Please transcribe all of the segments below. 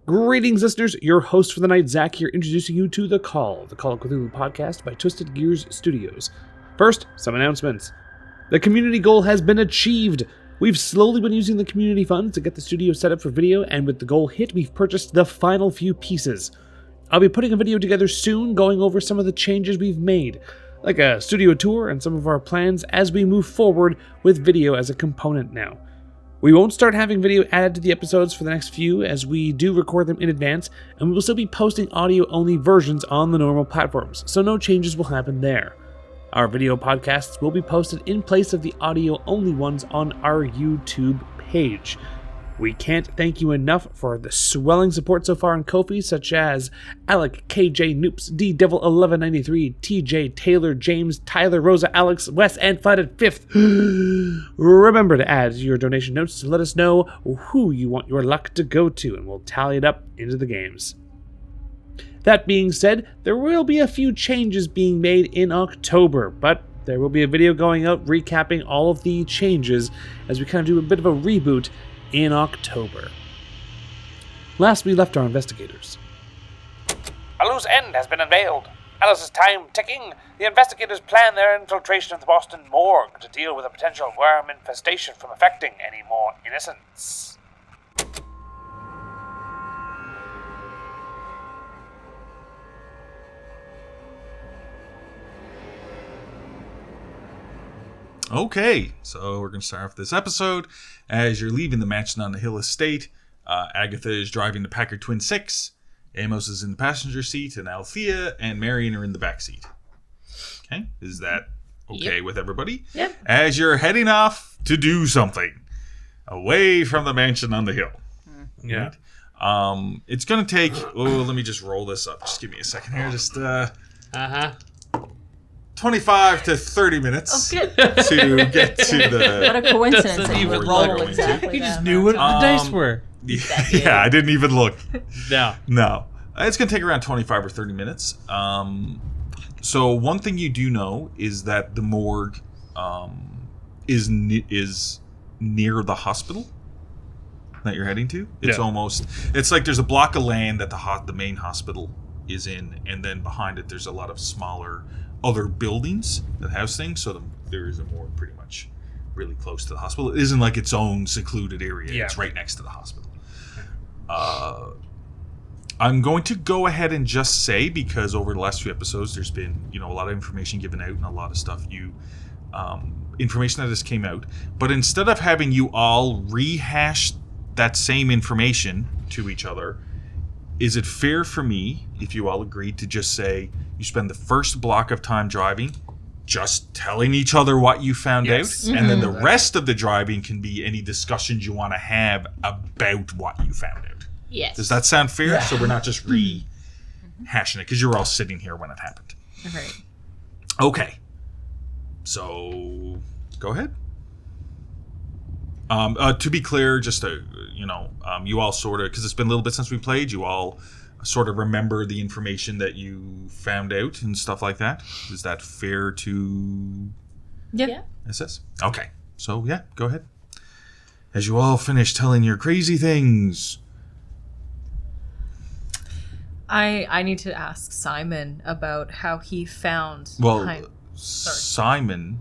Greetings, listeners. Your host for the night, Zach, here, introducing you to the Call of Cthulhu podcast by Twisted Gears Studios. First, some announcements. The community goal has been achieved. We've slowly been using the community funds to get the studio set up for video, and with the goal hit, we've purchased the final few pieces. I'll be putting a video together soon, going over some of the changes we've made, like a studio tour and some of our plans as we move forward with video as a component now. We won't start having video added to the episodes for the next few, as we do record them in advance, and we will still be posting audio-only versions on the normal platforms, so no changes will happen there. Our video podcasts will be posted in place of the audio-only ones on our YouTube page. We can't thank you enough for the swelling support so far on Ko-fi, such as Alec, KJ, Noops, D-Devil1193, TJ, Taylor, James, Tyler, Rosa, Alex, Wes, and Flatted Fifth. Remember to add your donation notes to let us know who you want your luck to go to, and we'll tally it up into the games. That being said, there will be a few changes being made in October, but there will be a video going out recapping all of the changes as we kind of do a bit of a reboot in October. Last we left our investigators. A loose end has been unveiled. Alice's time ticking, the investigators plan their infiltration of the Boston Morgue to deal with a potential worm infestation from affecting any more innocents. Okay, so we're going to start off this episode. As you're leaving the Mansion on the Hill estate, Agatha is driving the Packard Twin 6, Amos is in the passenger seat, and Althea and Marion are in the back seat. Okay, is that okay with everybody? Yep. As you're heading off to do something away from the Mansion on the Hill. Yeah. Right? It's going to take, let me just roll this up. Just give me a second here. Just, 25 to 30 minutes to get to the... What a coincidence that you even would look. roll exactly He just that knew what amount. the dice were. Yeah, I didn't even look. No. It's going to take around 25 or 30 minutes. So one thing you do know is that the morgue is near the hospital that you're heading to. It's it's like there's a block of land that the main hospital is in, and then behind it there's a lot of smaller other buildings that house things, so there is a morgue pretty much really close to the hospital. It isn't like its own secluded area. Yeah. It's right next to the hospital. I'm going to go ahead and just say, because over the last few episodes there's been a lot of information given out and a lot of stuff information that just came out, but instead of having you all rehash that same information to each other, is it fair for me if you all agreed to just say you spend the first block of time driving just telling each other what you found out, and then the rest of the driving can be any discussions you want to have about what you found out? Yes. Does that sound fair? Yeah. So we're not just rehashing it, because you were all sitting here when it happened. Right. Okay. So go ahead. To be clear, just you all sort of, because it's been a little bit since we played, you all sort of remember the information that you found out and stuff like that. Is that fair to assess? Okay. So, yeah, go ahead. As you all finish telling your crazy things. I need to ask Simon about how he found... Simon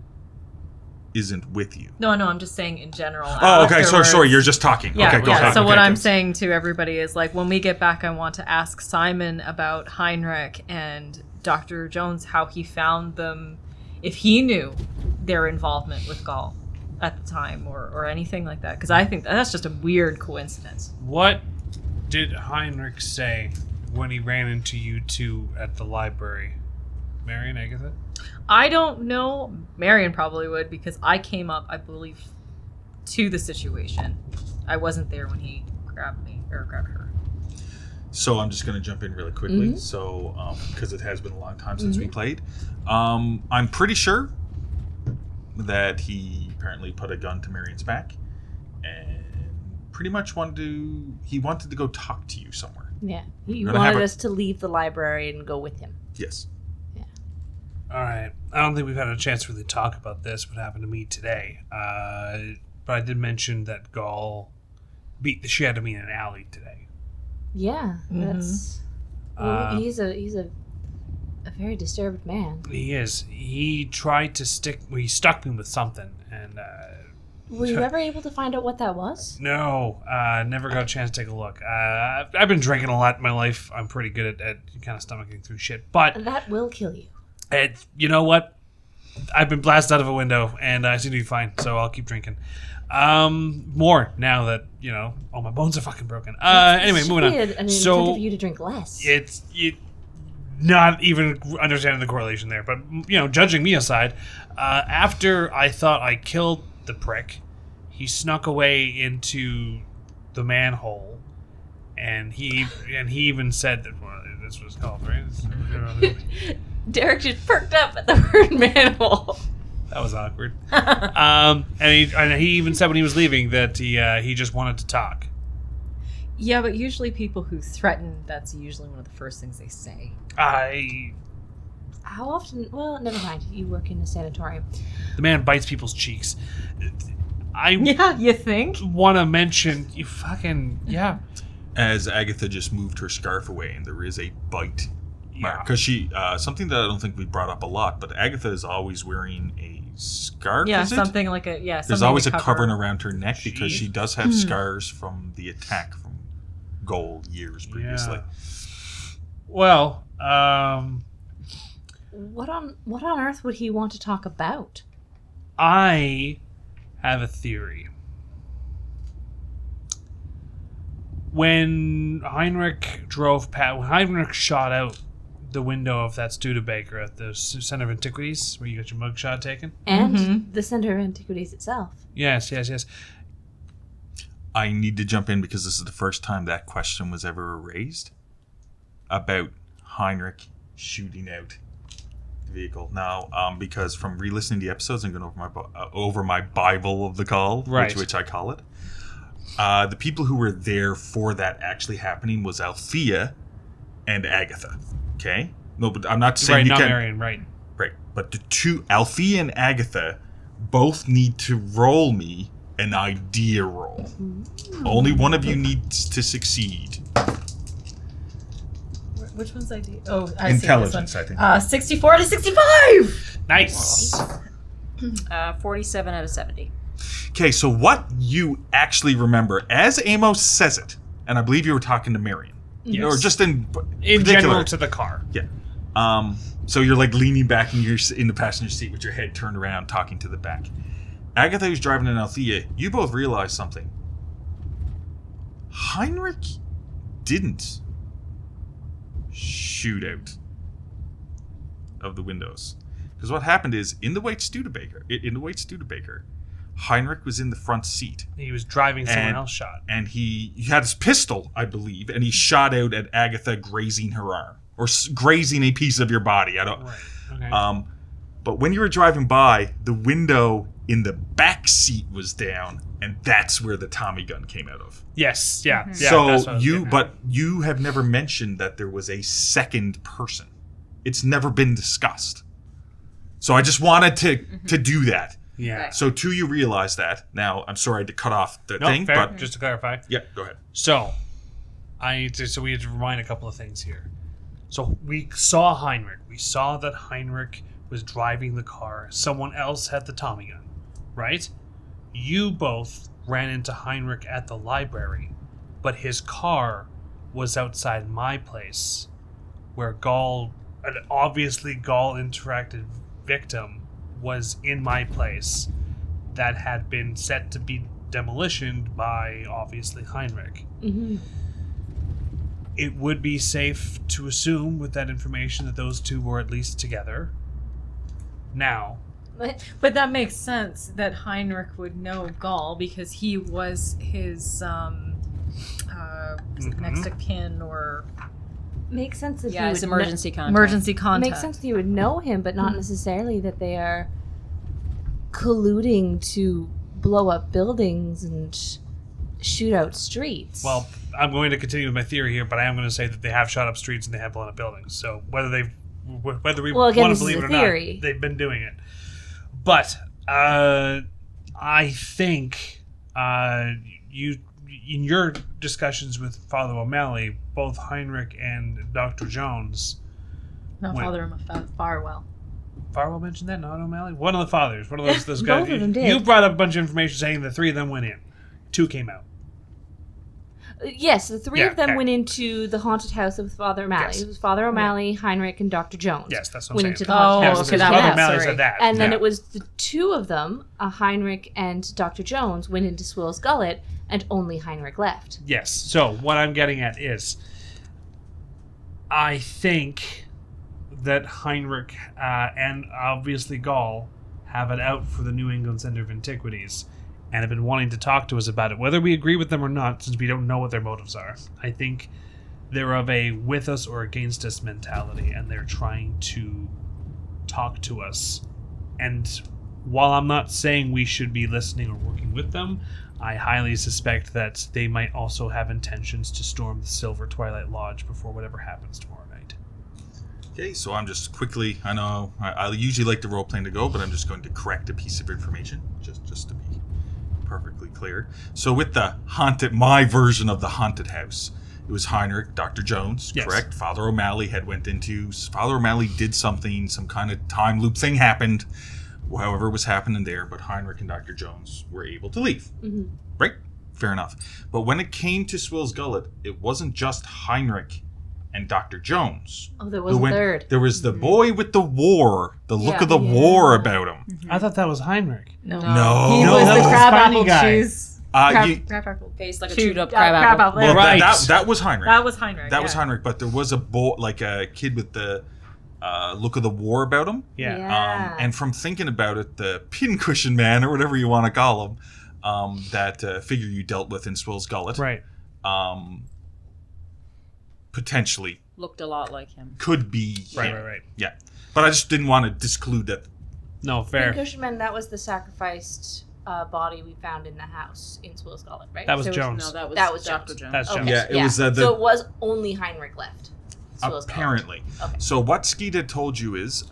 isn't with you. No, I'm just saying in general. Oh, okay. Sorry. You're just talking. Yeah, okay, go ahead. So what I'm saying to everybody is, like, when we get back, I want to ask Simon about Heinrich and Dr. Jones, how he found them, if he knew their involvement with Gall at the time or anything like that. Because I think that's just a weird coincidence. What did Heinrich say when he ran into you two at the library? Marion, Agatha? I don't know. Marion probably would, because I came up, I believe, to the situation. I wasn't there when he grabbed me, or grabbed her. So I'm just going to jump in really quickly. Mm-hmm. So, because it has been a long time since we played. I'm pretty sure that he apparently put a gun to Marion's back and pretty much wanted to go talk to you somewhere. Yeah. He wanted us to leave the library and go with him. Yes. All right. I don't think we've had a chance to really talk about this, what happened to me today. But I did mention that Gall beat the shit out of me in an alley today. Yeah, that's. Well, he's a very disturbed man. He is. He tried to he stuck me with something, and Were you ever able to find out what that was? no, never got a chance to take a look. I've been drinking a lot in my life. I'm pretty good at kind of stomaching through shit, but That will kill you. you know what? I've been blasted out of a window, and I seem to be fine, so I'll keep drinking. More now that all my bones are fucking broken. Anyway, moving on. An incentive for you to drink less. It's not even understanding the correlation there, but judging me aside, after I thought I killed the prick, he snuck away into the manhole, and he even said that this was called, right? Derek just perked up at the word manhole. That was awkward. And he even said when he was leaving that he just wanted to talk. Yeah, but usually people who threaten, that's usually one of the first things they say. How often? Well, never mind. You work in a sanatorium. The man bites people's cheeks. Yeah, you think? Want to mention you fucking As Agatha just moved her scarf away, and there is a bite mark. Yeah. Because she, something that I don't think we brought up a lot, but Agatha is always wearing a scarf. Yeah, is it? something like a There's always a covering around her neck because she does have scars from the attack from Gold years previously. Yeah. Well, What on earth would he want to talk about? I have a theory. When Heinrich shot out the window of that Studebaker at the Center of Antiquities, where you got your mugshot taken, And the Center of Antiquities itself. yes. I need to jump in because this is the first time that question was ever raised about Heinrich shooting out the vehicle. Now, because from re-listening to the episodes and going over my Bible of the Call, Right. which I call it, the people who were there for that actually happening was Althea and Agatha. Okay? No, but I'm not saying right, you not can't. Marion, right? Right. But the two, Althea and Agatha, both need to roll me an idea roll. Only one of you needs to succeed. Which one's idea? Oh, I Intelligence, see I think. this one. 64 to 65! Nice. 47 out of 70. Okay, so what you actually remember, as Amos says it, and I believe you were talking to Marion, Yes. or just in In particular, general, to the car. yeah. So you're like leaning back in the passenger seat with your head turned around, talking to the back. Agatha, who's driving, and Althea, you both realize something. Heinrich didn't shoot out of the windows, because what happened is in the white Studebaker, Heinrich was in the front seat. He was driving someone And- else shot. And he had his pistol, I believe, and he shot out at Agatha, grazing her arm or grazing a piece of your body. I don't. Right. Okay. But when you were driving by, the window in the back seat was down, and that's where the Tommy gun came out of. Yes. Yeah. Yeah. So that's what I was getting at. but you have never mentioned that there was a second person. It's never been discussed. So I just wanted to do that. Yeah. So two, you realize that. Now, I'm sorry to cut off the No, thing, fair. but Just to clarify. yeah, go ahead. So, we had to remind a couple of things here. So we saw Heinrich. We saw that Heinrich was driving the car. Someone else had the Tommy gun, right? You both ran into Heinrich at the library, but his car was outside my place, where an obviously Gaul-interacted victim, was in my place that had been set to be demolitioned by, obviously, Heinrich. Mm-hmm. It would be safe to assume, with that information, that those two were at least together. Now, But that makes sense that Heinrich would know Gaul because he was his next of kin or Makes sense that Yeah, he it's would emergency contact. emergency contact. Makes sense that you would know him, but not necessarily that they are colluding to blow up buildings and shoot out streets. well, I'm going to continue with my theory here, but I am going to say that they have shot up streets and they have blown up buildings. So whether we Well, again, want this to is believe a it or theory. not, they've been doing it. But I think you in your discussions with Father O'Malley, both Heinrich and Dr. Jones. No, When- Father Farwell. Farwell mentioned that, not O'Malley? One of the fathers. One of those Both guys. of them did. You brought up a bunch of information saying the 3 of them went in. 2 came out. Yes, the 3 Yeah, of them okay. went into the haunted house of Father O'Malley. Yes. It was Father O'Malley, Heinrich, and Dr. Jones. Yes, that's what I'm went saying. into the haunted Oh, house. so okay, that Father was- O'Malley sorry. said that. And then Yeah. it was the 2 of them, Heinrich and Dr. Jones, went into Swill's Gullet, and only Heinrich left. Yes. So what I'm getting at is, I think that Heinrich and obviously Gall have it out for the New England Center of Antiquities and have been wanting to talk to us about it, whether we agree with them or not, since we don't know what their motives are. I think they're of a with us or against us mentality, and they're trying to talk to us. And while I'm not saying we should be listening or working with them, I highly suspect that they might also have intentions to storm the Silver Twilight Lodge before whatever happens tomorrow night. Okay, so I'm just quickly, I know I usually like the role playing to go, but I'm just going to correct a piece of information, just to be perfectly clear. So with the my version of the haunted house, it was Heinrich, Dr. Jones, Yes. correct? Father O'Malley Father O'Malley did something, some kind of time loop thing happened, however was happening there, but Heinrich and Dr. Jones were able to leave. Mm-hmm. Right? Fair enough. But when it came to Swill's Gullet, it wasn't just Heinrich and Dr. Jones. Oh, there was Who a went- third. There was the boy with the war, the look Yeah. of the war about him. I thought that was Heinrich. No. No. He No, was that the was the crab spiny apple guy. shoes. Face like a Chewed chewed up up crab apple. Well, Right. that was Heinrich. That was Heinrich. That was Heinrich, but there was a boy, like a kid with the look of the war about him. Yeah. Yeah. And from thinking about it, the pincushion man, or whatever you want to call him, that figure you dealt with in Swill's Gullet, Right. potentially Looked a lot like him. could be him. Right. Yeah. But I just didn't want to disclude that. No, fair. Cushman, that was the sacrificed body we found in the house in Swill's Gullet, right? That was So it Jones. No, That was Dr. Jones. Jones. That's Okay. Jones. Yeah, it was, the- so it was only Heinrich left. Swill's Gullet. Apparently. Okay. So what Skeet had told you is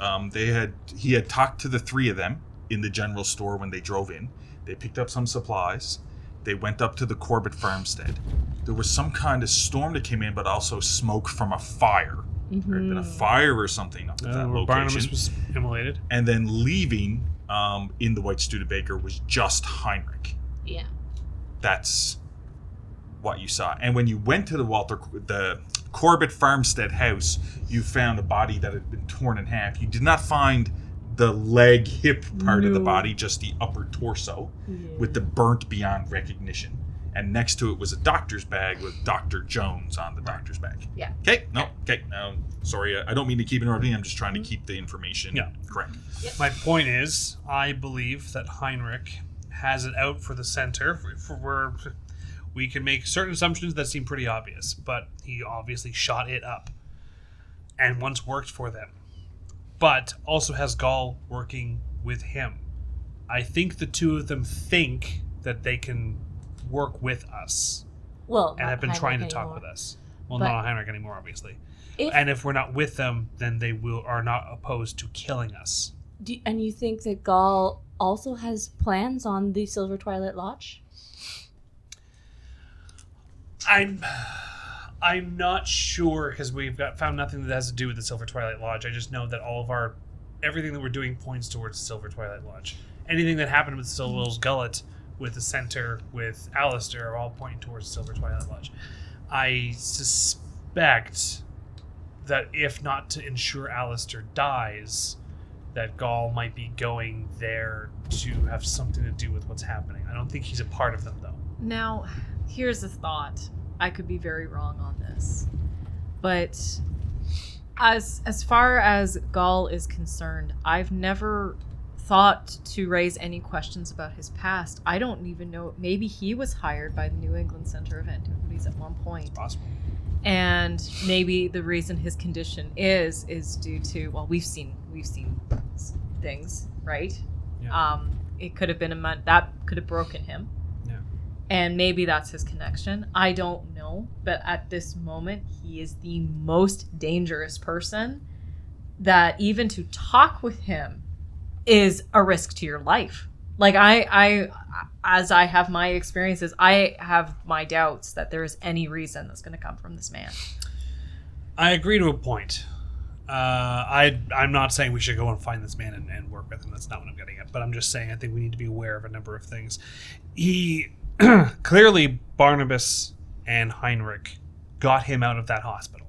he had talked to the 3 of them in the general store when they drove in. They picked up some supplies. They went up to the Corbett farmstead. There was some kind of storm that came in, but also smoke from a fire. There had been a fire or something up at that Where Barnabas location. was immolated. And then leaving in the White Studebaker was just Heinrich. Yeah. That's what you saw. And when you went to the Corbett farmstead house, you found a body that had been torn in half. You did not find the leg, hip part of the body, just the upper torso, with the burnt beyond recognition. And next to it was a doctor's bag with Dr. Jones on the doctor's bag. Yeah. Okay. No. Sorry, I don't mean to keep interrupting. I'm just trying to keep the information Yeah. correct. My point is, I believe that Heinrich has it out for the center. We can make certain assumptions that seem pretty obvious, but he obviously shot it up and once worked for them, but also has Gall working with him. I think the 2 of them think that they can work with us Well, and not have been Heinrich trying to talk anymore. with us. Well, But- not Heinrich anymore, obviously. If, And if we're not with them, then they are not opposed to killing us. and you think that Gall also has plans on the Silver Twilight Lodge? I'm not sure because we've found nothing that has to do with the Silver Twilight Lodge. I just know that everything that we're doing points towards the Silver Twilight Lodge. Anything that happened with Silver's Gullet, with the center, with Alistair, are all pointing towards the Silver Twilight Lodge. I suspect that if not to ensure Alistair dies, that Gall might be going there to have something to do with what's happening. I don't think he's a part of them, though. Now, here's a thought. I could be very wrong on this. But as far as Gall is concerned, I've never thought to raise any questions about his past. I don't even know. Maybe he was hired by the New England Center of Antiquities at one point. Possible. And maybe the reason his condition is due to, well, we've seen things, right? Yeah. It could have been that could have broken him. Yeah. And maybe that's his connection. I don't know. But at this moment, he is the most dangerous person that even to talk with him is a risk to your life. Like, as I have my experiences, I have my doubts that there is any reason that's going to come from this man. I agree to a point. I'm not saying we should go and find this man and work with him. That's not what I'm getting at. But I'm just saying I think we need to be aware of a number of things. He clearly, Barnabas and Heinrich got him out of that hospital.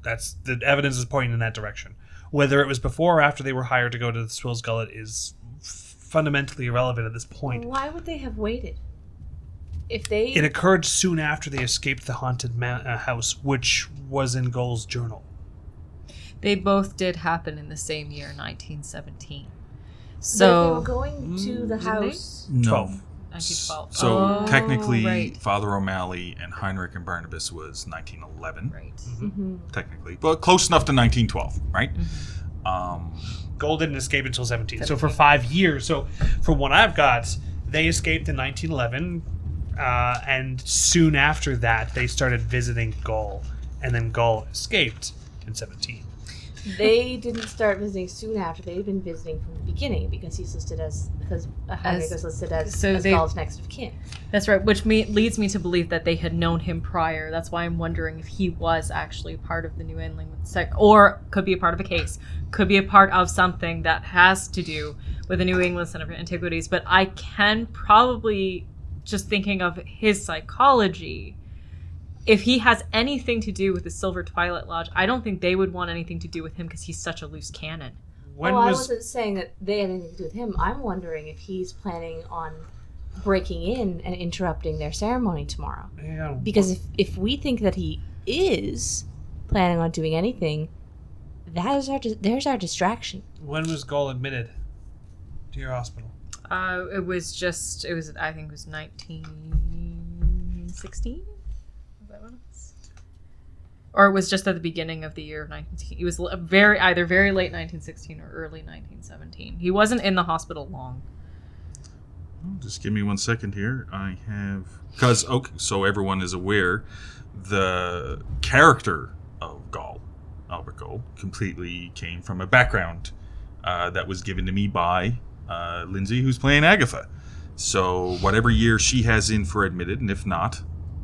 That's the evidence is pointing in that direction. Whether it was before or after they were hired to go to the Swill's Gullet is fundamentally irrelevant at this point. Why would they have waited? If they... It occurred soon after they escaped the haunted house, which was in Gull's journal. They both did happen in the same year, 1917. So So if they were going to the house... No. 12. 1912. So Oh, technically, right. Father O'Malley and Heinrich and Barnabas was 1911, Right. Mm-hmm. technically. But close enough to 1912, right? Gull didn't escape until 17. So for 5 years. So from what I've got, they escaped in 1911, and soon after that, they started visiting Gull, and then Gull escaped in 17. They didn't start visiting soon after. They'd been visiting from the beginning because Heinrich was listed as Gull's next of kin. That's right, which leads me to believe that they had known him prior. That's why I'm wondering if he was actually part of the New England or could be a part of a case, could be a part of something that has to do with the New England Center for Antiquities. But I can probably, just thinking of his psychology, if he has anything to do with the Silver Twilight Lodge, I don't think they would want anything to do with him because he's such a loose cannon. I wasn't saying that they had anything to do with him. I'm wondering if he's planning on breaking in and interrupting their ceremony tomorrow. Yeah. Because if we think that he is planning on doing anything, there's our distraction. When was Gull admitted to your hospital? I think it was 1916? Is that what it was? Or it was just at the beginning of the year of 1916. It was either very late 1916 or early 1917. He wasn't in the hospital long. Just give me 1 second here. I have... Because, okay, so everyone is aware, the character of Gull, Albert Gull, completely came from a background that was given to me by Lindsay, who's playing Agatha. So whatever year she has in for admitted, and if not,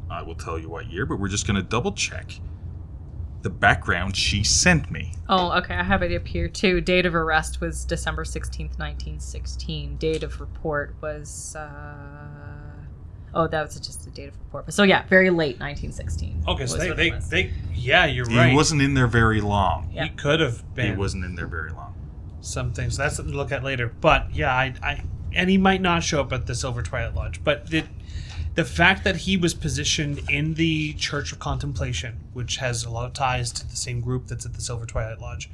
I will tell you what year, but we're just going to double check the background she sent me. Oh, okay. I have it up here too. Date of arrest was December 16th, 1916. Date of report was... that was just the date of report. So yeah, very late 1916. Okay, so you're you're right. He wasn't in there very long. Yeah. He could have been. He wasn't in there very long. Some things. That's something to look at later. But yeah, and he might not show up at the Silver Twilight Lodge. But the fact that he was positioned in the Church of Contemplation, which has a lot of ties to the same group that's at the Silver Twilight Lodge,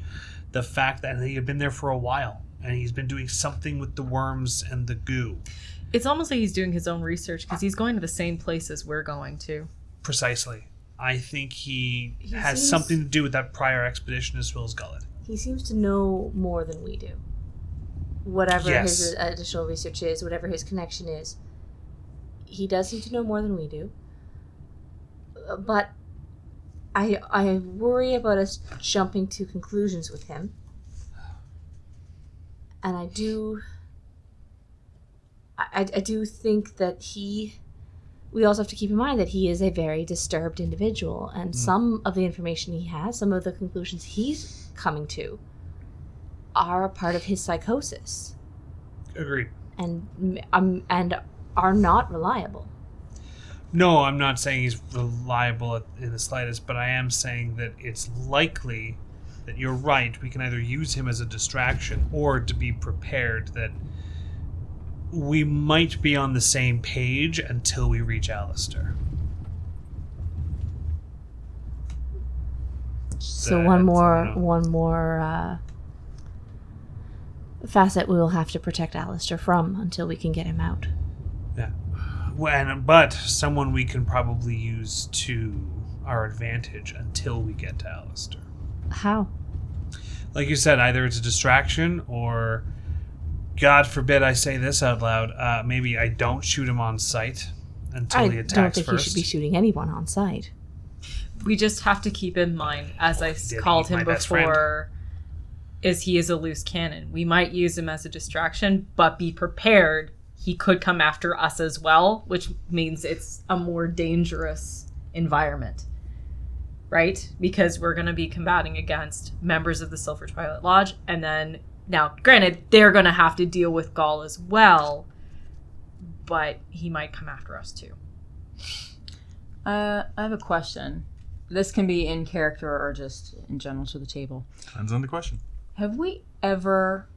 the fact that he had been there for a while and he's been doing something with the worms and the goo. It's almost like he's doing his own research because he's going to the same places we're going to. Precisely. I think he has seems- something to do with that prior expedition to Swill's Gullet. He seems to know more than we do. Whatever Yes. his additional research is, whatever his connection is, he does seem to know more than we do. But I worry about us jumping to conclusions with him. And I do think that we also have to keep in mind that he is a very disturbed individual, and some of the information he has, some of the conclusions he's coming to, are a part of his psychosis. Agreed. And are not reliable. No, I'm not saying he's reliable in the slightest, but I am saying that it's likely that you're right. We can either use him as a distraction or to be prepared that we might be on the same page until we reach Alistair. So one more facet we will have to protect Alistair from until we can get him out. Yeah. But someone we can probably use to our advantage until we get to Alistair. How? Like you said, either it's a distraction or, God forbid I say this out loud, maybe I don't shoot him on sight until he I attacks don't think first. he should be shooting anyone on sight. We just have to keep in mind, as I did called eat my him best before, he is a loose cannon. We might use him as a distraction, but be prepared he could come after us as well, which means it's a more dangerous environment, right? Because we're going to be combating against members of the Silver Twilight Lodge, and then, now, granted, they're going to have to deal with Gaul as well, but he might come after us too. I have a question. This can be in character or just in general to the table. Depends on the question. Have we ever,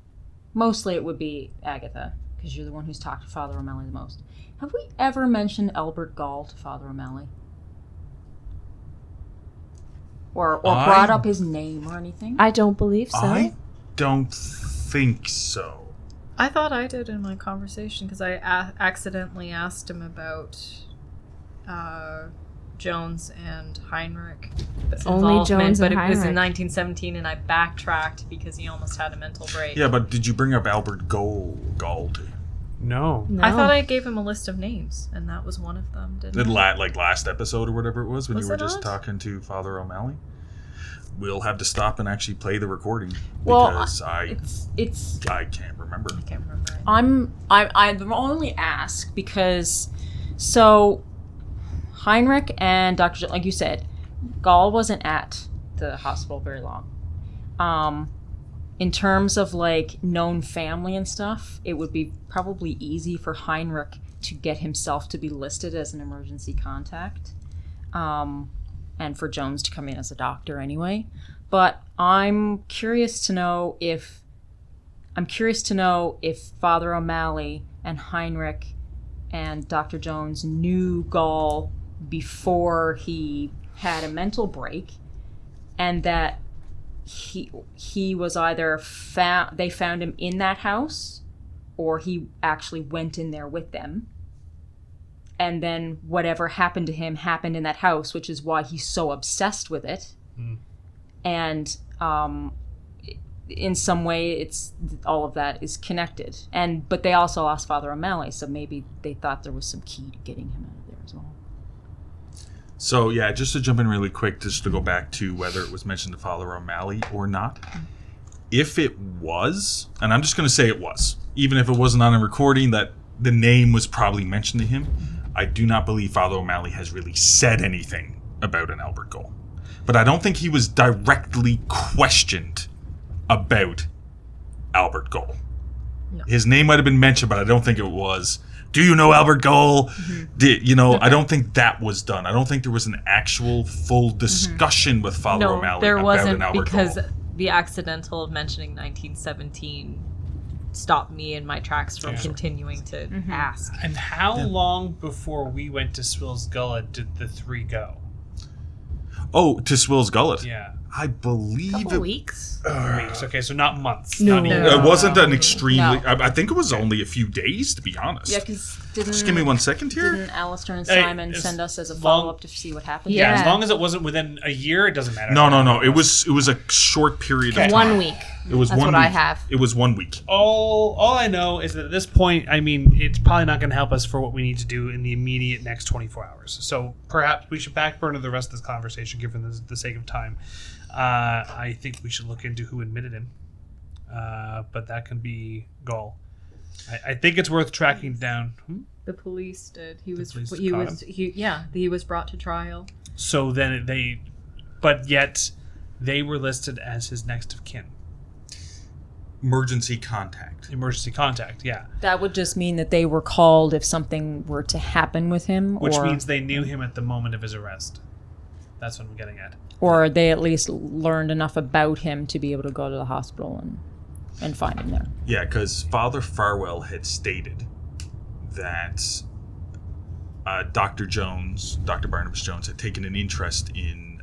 mostly it would be Agatha, because you're the one who's talked to Father O'Malley the most. Have we ever mentioned Albert Gall to Father O'Malley? Or brought up his name or anything? I don't believe so. I don't think so. I thought I did in my conversation because I accidentally asked him about Jones and Heinrich. Only Jones but and it was in Heinrich. 1917, and I backtracked because he almost had a mental break. Yeah, but did you bring up Albert Gall to him? No. No. I thought I gave him a list of names, and that was one of them, didn't I? Like last episode or whatever it was when Was you were it just not? talking to Father O'Malley? We'll have to stop and actually play the recording Well, because I can't remember. I can't remember it. I'm only ask because, so Heinrich and Dr. Like you said, Gall wasn't at the hospital very long. In terms of like known family and stuff, it would be probably easy for Heinrich to get himself to be listed as an emergency contact. And for Jones to come in as a doctor anyway. But I'm curious to know if Father O'Malley and Heinrich and Dr. Jones knew Gall before he had a mental break, and that he was either they found him in that house, or he actually went in there with them. And then whatever happened to him happened in that house, which is why he's so obsessed with it. And in some way, it's all of that is connected. But they also lost Father O'Malley, so maybe they thought there was some key to getting him out of there as well. So yeah, just to jump in really quick, just to go back to whether it was mentioned to Father O'Malley or not. If it was, and I'm just going to say it was, even if it wasn't on a recording, that the name was probably mentioned to him. I do not believe Father O'Malley has really said anything about an Albert Gall. But I don't think he was directly questioned about Albert Gall. No. His name might have been mentioned, but I don't think it was, do you know Albert Gall? I don't think that was done. I don't think there was an actual full discussion with Father O'Malley there about wasn't, an Albert because Gall. the accidental of mentioning 1917 stopped me in my tracks from continuing to ask. And how long before we went to Swill's Gullet did the three go? Oh, to Swill's Gullet. Yeah. I believe Couple weeks. Weeks. Okay, so not months. No. Not even. It wasn't an extremely... No. I think it was only a few days, to be honest. Yeah, because Just give me 1 second here. Didn't Alistair and Hey, Simon it's send us as a long- follow-up to see what happened? Yeah, as Yeah. long as it wasn't within a year, it doesn't matter. No. It was a short period of time. 1 week. It was That's 1 what week. I have. It was 1 week. All I know is that at this point, I mean, it's probably not going to help us for what we need to do in the immediate next 24 hours. So perhaps we should backburner the rest of this conversation, given the sake of time. I think we should look into who admitted him, but that can be Gall. I think it's worth tracking down. The police did. He was brought to trial. So then but yet they were listed as his next of kin. Emergency contact. Emergency contact, yeah. That would just mean that they were called if something were to happen with him, Which or means they knew him at the moment of his arrest. That's what I'm getting at. or they at least learned enough about him to be able to go to the hospital and find him there. Yeah, because Father Farwell had stated that Dr. Barnabas Jones, had taken an interest in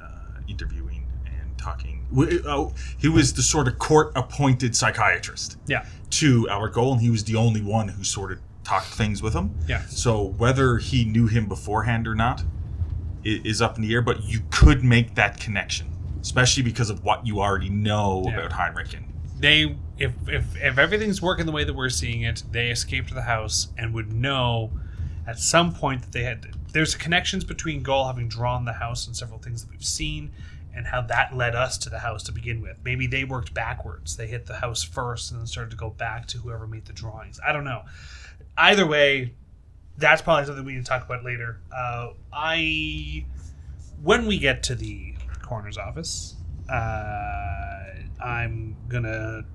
interviewing and talking. He was the sort of court-appointed psychiatrist to Albert Gall, and he was the only one who sort of talked things with him. Yeah. So whether he knew him beforehand or not is up in the air, but you could make that connection, especially because of what you already know about Heinrich. They, if everything's working the way that we're seeing it, they escaped the house and would know at some point that they had. There's connections between Gall having drawn the house and several things that we've seen, and how that led us to the house to begin with. Maybe they worked backwards. They hit the house first and then started to go back to whoever made the drawings. I don't know. Either way, that's probably something we need to talk about later. When we get to the coroner's office, I'm gonna...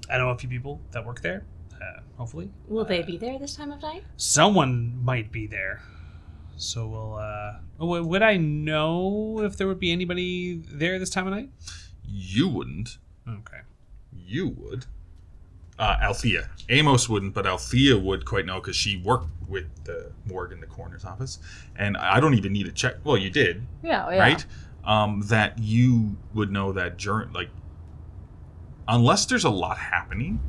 I know a few people that work there, hopefully. Will they be there this time of night? Someone might be there. So we'll... would I know if there would be anybody there this time of night? You wouldn't. Okay. You would. Althea. Amos wouldn't, but Althea would quite know because she worked with the morgue in the coroner's office. And I don't even need to check. Well, you did. Yeah. Right? That you would know that unless there's a lot happening,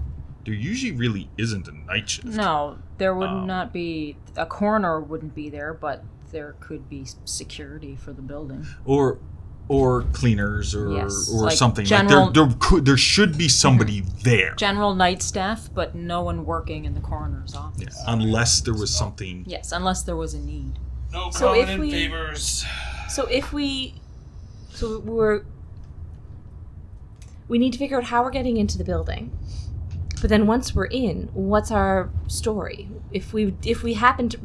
there usually really isn't a night shift. No, there would not be... A coroner wouldn't be there, but there could be security for the building. Or cleaners or like something. General, like there should be somebody there. General night staff, but no one working in the coroner's office. Yeah. Unless there was something... Yes, unless there was a need. No So if covenant we- favors. We need to figure out how we're getting into the building. But then once we're in, what's our story? If we happen to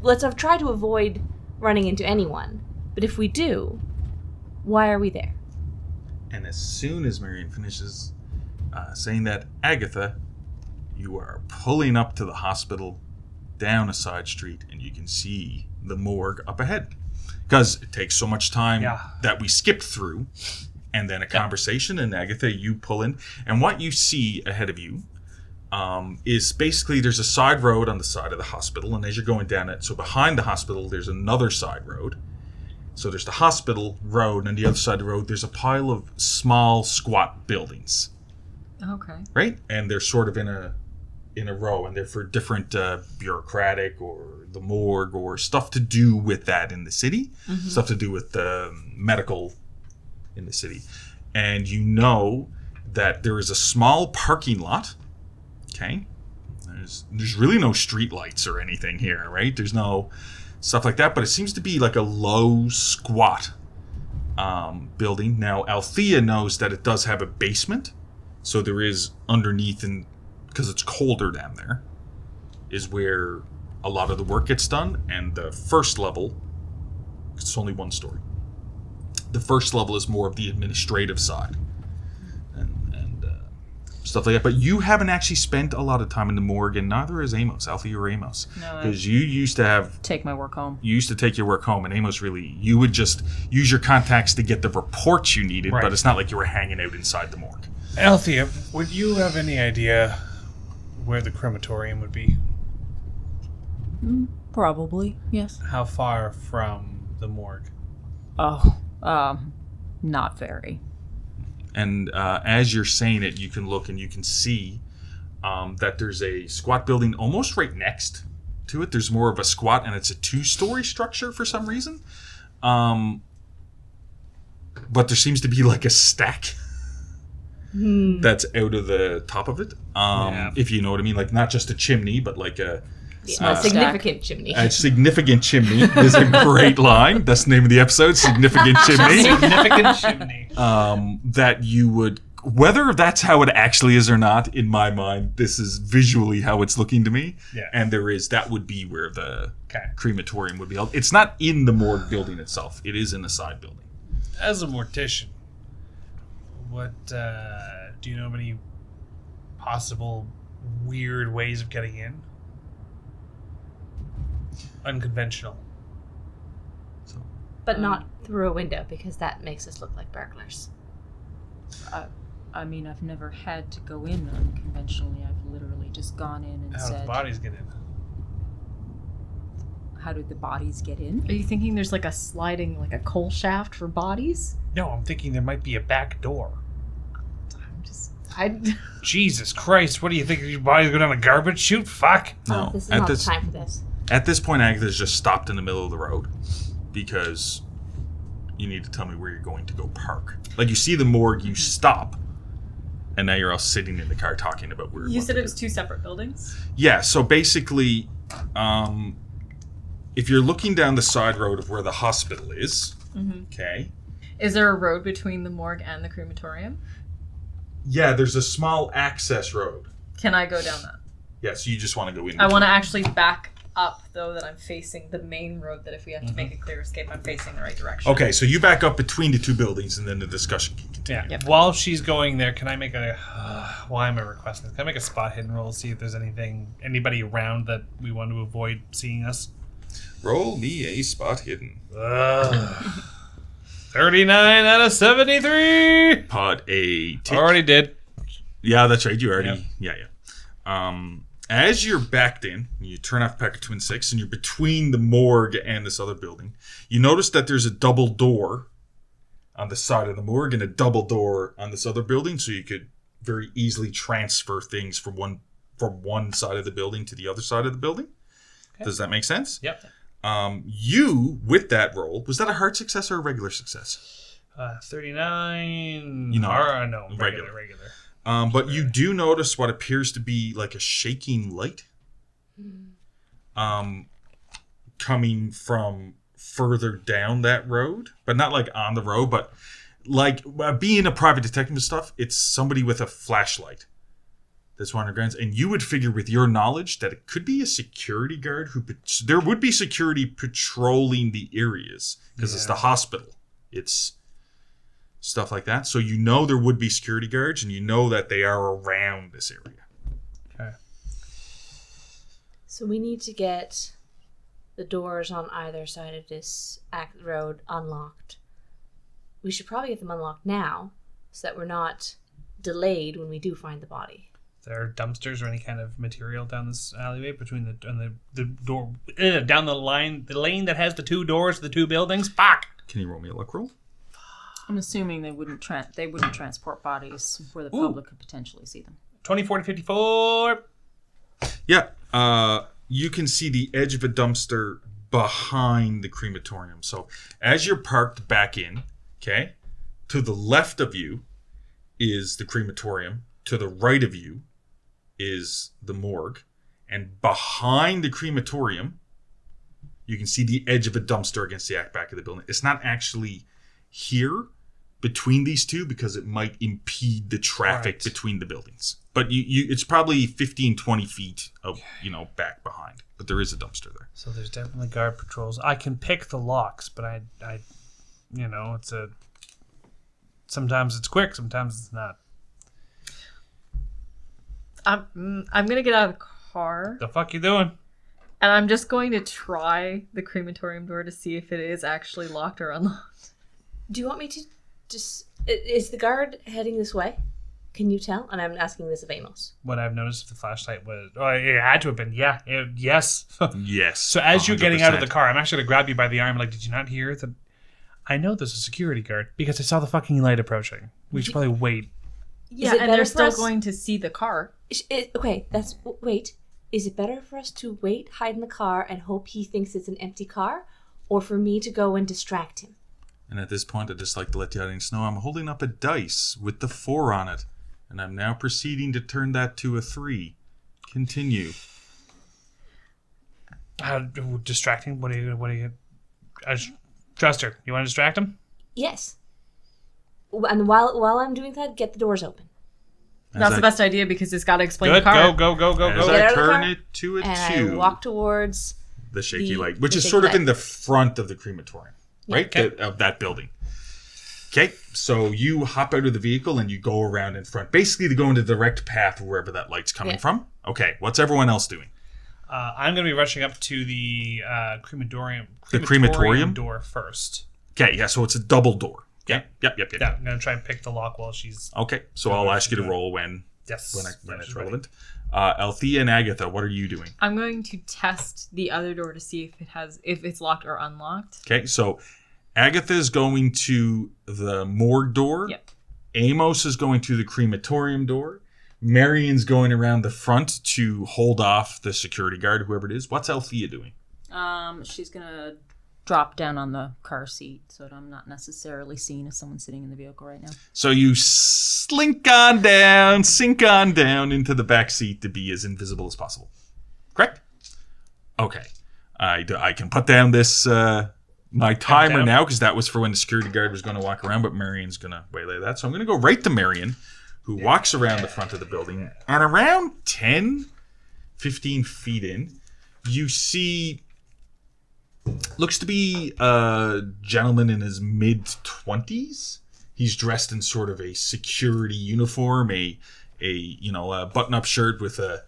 let's try to avoid running into anyone. But if we do, why are we there? And as soon as Marion finishes saying that, Agatha, you are pulling up to the hospital down a side street, and you can see the morgue up ahead. Because it takes so much time that we skipped through, and then a conversation, and Agatha, you pull in. And what you see ahead of you is basically there's a side road on the side of the hospital, and as you're going down it, so behind the hospital, there's another side road. So there's the hospital road, and on the other side of the road, there's a pile of small, squat buildings. Okay. Right? And they're sort of in a row, and they're for different bureaucratic or the morgue or stuff to do with that in the city, stuff to do with medical in the city. And you know that there is a small parking lot. Okay? There's really no street lights or anything here, right? There's no stuff like that, but it seems to be like a low, squat building. Now, Althea knows that it does have a basement, so there is underneath, and because it's colder down there, is where a lot of the work gets done. And the first level, it's only one story. The first level is more of the administrative side and stuff like that. But you haven't actually spent a lot of time in the morgue, and neither has Amos, Althea or Amos. No, Because you used to take my work home. You used to take your work home, and Amos you would just use your contacts to get the reports you needed, Right. but it's not like you were hanging out inside the morgue. Althea, would you have any idea where the crematorium would be? Probably, yes. How far from the morgue? Oh, not very. And as you're saying it, you can look and you can see that there's a squat building almost right next to it. There's more of a squat, and it's a 2-story structure for some reason. But there seems to be like a stack that's out of the top of it. If you know what I mean. Like not just a chimney, but like a significant chimney. A significant chimney is a great line. That's the name of the episode, Significant Chimney. Significant chimney. That you would... Whether that's how it actually is or not, in my mind, this is visually how it's looking to me. Yeah. And that would be where the crematorium would be held. It's not in the morgue building itself. It is in the side building. As a mortician, what do you know of any possible weird ways of getting in? Unconventional. But not through a window, because that makes us look like burglars. I mean, I've never had to go in unconventionally. I've literally just gone in and How do the said... bodies get in? How do the bodies get in? Are you thinking there's like a sliding, like a coal shaft for bodies? No, I'm thinking there might be a back door. I Jesus Christ, what do you think? Your bodies go down a garbage chute? Fuck. No. This is not the time for this. At this point, Agatha's just stopped in the middle of the road because you need to tell me where you're going to go park. Like, you see the morgue, you stop, and now you're all sitting in the car talking about where You said it was 2 separate buildings? Yeah, so basically, if you're looking down the side road of where the hospital is, okay, Is there a road between the morgue and the crematorium? Yeah, there's a small access road. Can I go down that? Yeah, so you just want to go in. I want to actually back up, though, that I'm facing the main road, that if we have to make a clear escape, I'm facing the right direction. Okay, so you back up between the two buildings, and then the discussion can continue. Yeah. Yep. While she's going there, can I make a... why am I requesting this? Can I make a spot hidden roll, see if there's anybody around that we want to avoid seeing us? Roll me a spot hidden. 39 out of 73! Pod a tick. Already did. Yeah, that's right. You already... Yeah. As you're backed in, you turn off Packer Twin 6, and you're between the morgue and this other building, you notice that there's a double door on the side of the morgue and a double door on this other building, so you could very easily transfer things from one side of the building to the other side of the building. Okay. Does that make sense? Yep. You, with that roll, was that a hard success or a regular success? 39... No, regular. But you do notice what appears to be like a shaking light coming from further down that road, but not like on the road, but like being a private detective and stuff, it's somebody with a flashlight that's wandering around. And you would figure with your knowledge that it could be a security guard there would be security patrolling the areas because it's the hospital. It's stuff like that. So you know there would be security guards, and you know that they are around this area. Okay. So we need to get the doors on either side of this road unlocked. We should probably get them unlocked now, so that we're not delayed when we do find the body. There are dumpsters or any kind of material down this alleyway between the door down the lane that has the two doors, the two buildings. Fuck. Can you roll me a luck roll? I'm assuming they wouldn't transport bodies where the public could potentially see them. 24 to 54. Yeah. You can see the edge of a dumpster behind the crematorium. So as you're parked back in, okay, to the left of you is the crematorium. To the right of you is the morgue. And behind the crematorium, you can see the edge of a dumpster against the back of the building. It's not actually here between these two because it might impede the traffic between the buildings. But it's probably 15, 20 feet of, back behind. But there is a dumpster there. So there's definitely guard patrols. I can pick the locks, but I it's sometimes it's quick, sometimes it's not. I'm gonna get out of the car. The fuck you doing? And I'm just going to try the crematorium door to see if it is actually locked or unlocked. Do you want me to just... Is the guard heading this way? Can you tell? And I'm asking this of Amos. What I've noticed, the flashlight was... Oh, it had to have been. Yeah. Yes. Yes. So as you're 100%. getting out of the car, I'm actually going to grab you by the arm. Like, did you not hear that? I know there's a security guard because I saw the fucking light approaching. We should probably wait. Yeah, and they're still going to see the car. Wait. Is it better for us to wait, hide in the car, and hope he thinks it's an empty car? Or for me to go and distract him? And at this point, I'd just like to let the audience know I'm holding up a dice with the 4 on it. And I'm now proceeding to turn that to a 3. Continue. Distracting? What are you... Truster, you want to distract him? Yes. And while I'm doing that, get the doors open. That's the best idea because it's got to explain the car. Go. As I turn it to a 2. And I walk towards... the shaky light, which is sort of in the front of the crematorium, right? Okay. Of that building. Okay, so you hop out of the vehicle and you go around in front, basically to go in the direct path of wherever that light's coming from. Okay, what's everyone else doing? I'm going to be rushing up to the crematorium. The crematorium door first. Okay, yeah, so it's a double door. Yeah. Yep. Yeah, I'm going to try and pick the lock while she's... Okay, so I'll ask you to roll when it's relevant. Althea and Agatha, what are you doing? I'm going to test the other door to see if it's locked or unlocked. Okay, so Agatha is going to the morgue door. Yep. Amos is going to the crematorium door. Marion's going around the front to hold off the security guard, whoever it is. What's Althea doing? She's gonna drop down on the car seat so that I'm not necessarily seen as someone sitting in the vehicle right now. So you sink on down into the back seat to be as invisible as possible. Correct? Okay. I can put down this my timer Countdown. now, because that was for when the security guard was going to walk around, but Marion's going to waylay that. So I'm going to go right to Marion, who walks around the front of the building. And around 10, 15 feet in, you see... looks to be a gentleman in his mid-20s. He's dressed in sort of a security uniform, a button-up shirt with a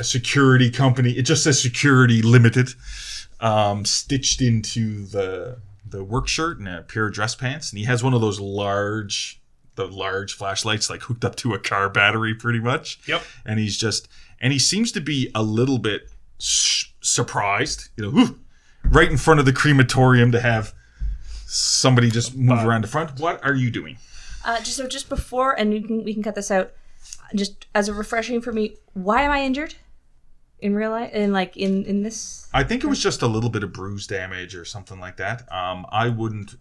security company. It just says Security Limited, stitched into the work shirt and a pair of dress pants. And he has one of those large flashlights, like hooked up to a car battery, pretty much. Yep. And he seems to be a little bit surprised, right in front of the crematorium to have somebody just move around the front. What are you doing? Just before, and we can cut this out. Just as a refreshing for me, why am I injured in real life? In this, I think it was just a little bit of bruise damage or something like that. I wouldn't.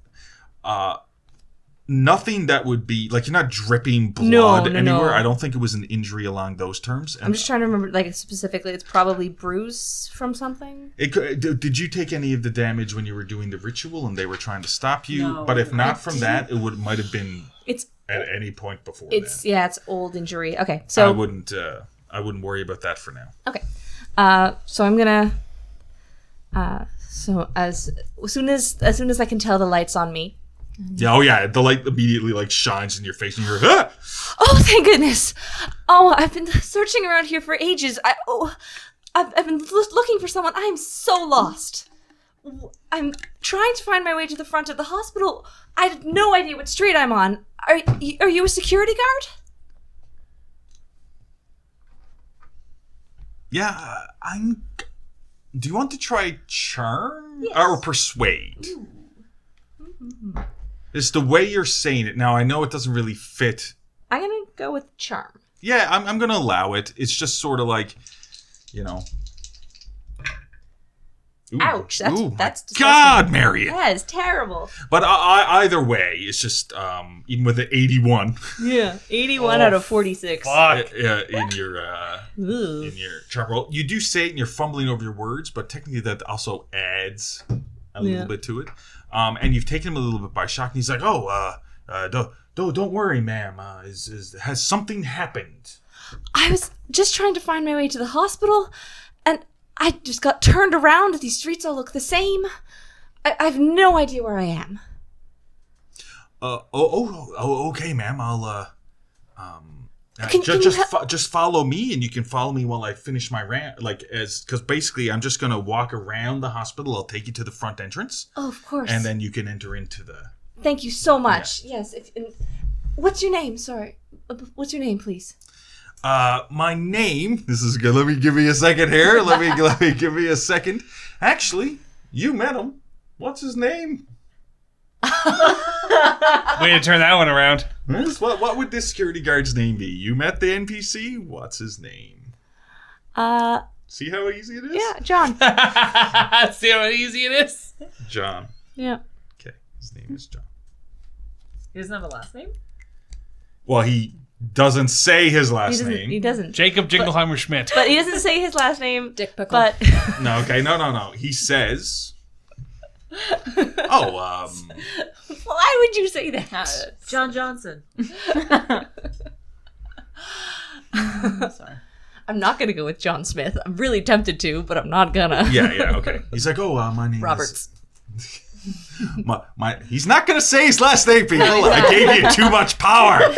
Nothing that would be like, you're not dripping blood anywhere. No. I don't think it was an injury along those terms. And I'm just trying to remember, specifically, it's probably bruise from something. Did you take any of the damage when you were doing the ritual and they were trying to stop you? No, but if not from that, it might have been It's at any point before. it's old injury. Okay, so I wouldn't worry about that for now. okay, so I'm gonna. So as soon as I can tell the light's on me. Yeah, oh yeah, the light immediately shines in your face and you're ah! Oh, thank goodness! Oh, I've been searching around here for ages. I've been looking for someone. I am so lost. I'm trying to find my way to the front of the hospital. I have no idea what street I'm on. Are you a security guard? Yeah, do you want to try charm? Yes. Or persuade? It's the way you're saying it. Now, I know it doesn't really fit. I'm gonna go with charm. Yeah, I'm going to allow it. It's just sort of like, Ooh. Ouch! That's disgusting. God, Marion. That is terrible. But either way, it's just even with an 81 Yeah, 81 out of 46. Fuck. in your Ooh. charm roll, you do say it and you're fumbling over your words, but technically that also adds a little bit to it. And you've taken him a little bit by shock, and he's like, don't worry, ma'am. Has something happened? I was just trying to find my way to the hospital, and I just got turned around. These streets all look the same. I have no idea where I am. Okay, ma'am. I'll Can just follow me, and you can follow me while I finish my rant. Because basically, I'm just gonna walk around the hospital. I'll take you to the front entrance. Oh, of course. And then you can enter into the. Thank you so much. Yes. What's your name? Sorry. What's your name, please? My name. This is good. Let me give me a second here. Let me give me a second. Actually, you met him. What's his name? Way to turn that one around. What would this security guard's name be? You met the NPC? What's his name? See how easy it is? Yeah, John. See how easy it is? John. Yeah. Okay, his name is John. He doesn't have a last name? Well, he doesn't say his last name. He doesn't. Jacob Jingleheimer Schmidt. But he doesn't say his last name. Dick Pickle. But No, okay, no. He says... why would you say that? John Johnson. Sorry. I'm not gonna go with John Smith. I'm really tempted to, but I'm not gonna. Yeah, okay. He's like, my name Roberts. is... He's not going to say his last name, people. I gave you too much power. mad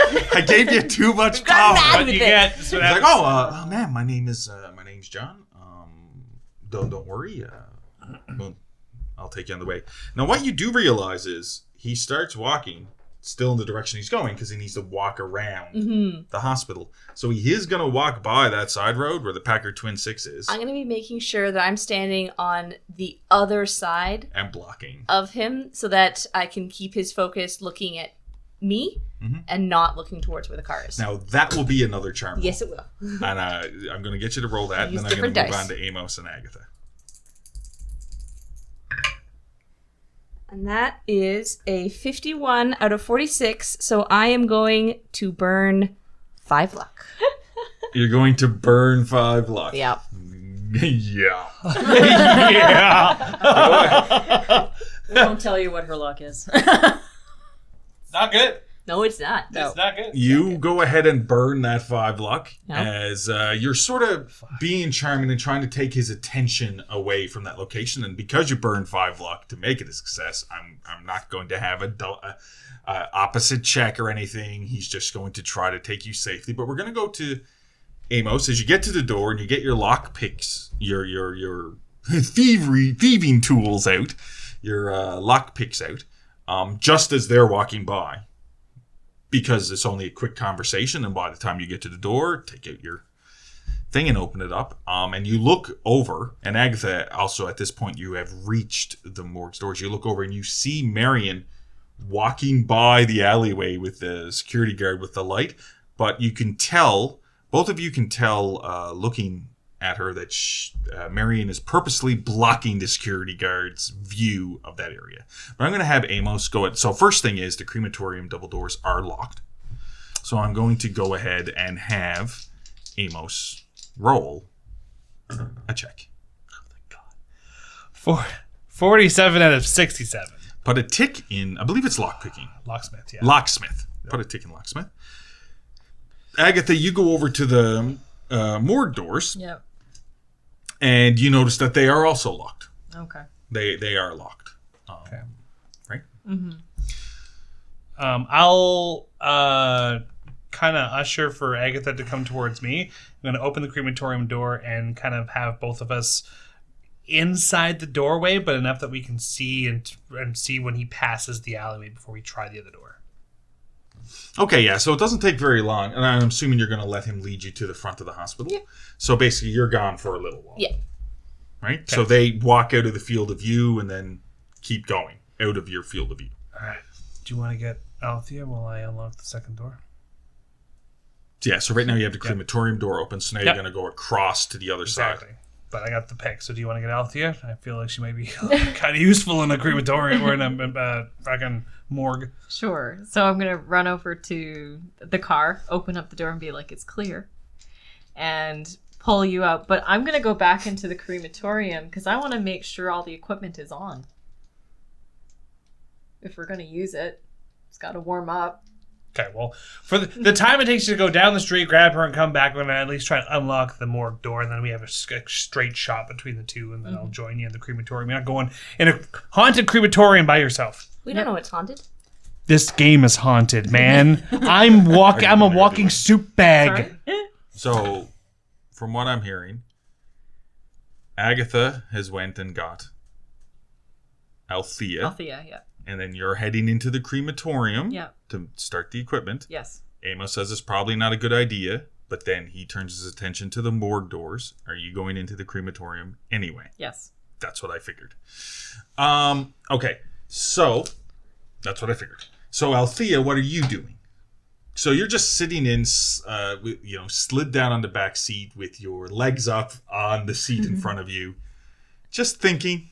What with you it. get? He's like, ma'am, my name's John. Don't worry. I'll take you on the way. Now, what you do realize is he starts walking still in the direction he's going because he needs to walk around the hospital. So he is going to walk by that side road where the Packard Twin 6 is. I'm going to be making sure that I'm standing on the other side and blocking of him so that I can keep his focus looking at me and not looking towards where the car is. Now, that will be another charm. Yes, it will. And I'm going to get you to roll that, and Use then I'm going to move different on to Amos and Agatha. And that is a 51 out of 46, so I am going to burn 5 luck. You're going to burn 5 luck. Yep. Yeah. Yeah. We won't tell you what her luck is. Not good. No, it's not. No. It's not good. You go ahead and burn that 5 luck No. as you're sort of being charming and trying to take his attention away from that location. And because you burned 5 luck to make it a success, I'm not going to have a opposite check or anything. He's just going to try to take you safely. But we're going to go to Amos as you get to the door and you get your lock picks, your thieving tools out, your lock picks out, just as they're walking by. Because it's only a quick conversation, and by the time you get to the door, take out your thing and open it up. And you look over, and Agatha, also at this point, you have reached the morgue doors. You look over and you see Marion walking by the alleyway with the security guard with the light. But you can tell, both of you can tell, looking at her, that Marion is purposely blocking the security guard's view of that area. But I'm going to have Amos go at. So first thing is the crematorium double doors are locked. So I'm going to go ahead and have Amos roll a check. 47 out of 67. Put a tick in, I believe it's lockpicking. Locksmith, yeah. Locksmith. Put a tick in locksmith. Agatha, you go over to the morgue doors. Yep. And you notice that they are also locked. Okay. They are locked. Okay. Right? I'll kind of usher for Agatha to come towards me. I'm going to open the crematorium door and kind of have both of us inside the doorway, but enough that we can see and see when he passes the alleyway before we try the other door. Okay, yeah, so it doesn't take very long, and I'm assuming you're going to let him lead you to the front of the hospital. Yeah. So basically, you're gone for a little while. Yeah. Right? Okay. So they walk out of the field of view and then keep going out of your field of view. All right. Do you want to get Althea while I unlock the second door? Yeah, so right now you have the crematorium door open, so now you're going to go across to the other side. But I got the pick, so do you want to get Althea? I feel like she might be kind of useful in a crematorium or in a fucking morgue. Sure. So I'm going to run over to the car, open up the door and be like, it's clear, and pull you out. But I'm going to go back into the crematorium because I want to make sure all the equipment is on. If we're going to use it, it's got to warm up. Okay, well, for the time it takes you to go down the street, grab her, and come back, we're going to at least try to unlock the morgue door, and then we have a straight shot between the two, and then I'll join you in the crematorium. You're not going in a haunted crematorium by yourself. We don't know it's haunted. This game is haunted, man. I'm a walking soup bag. Sorry? So, from what I'm hearing, Agatha has went and got Althea. Althea, yeah. And then you're heading into the crematorium Yeah. to start the equipment. Yes. Amos says it's probably not a good idea, but then he turns his attention to the morgue doors. Are you going into the crematorium anyway? Yes. That's what I figured. Okay, so that's what I figured. So Althea, what are you doing? So you're just sitting in, slid down on the back seat with your legs up on the seat in front of you, just thinking.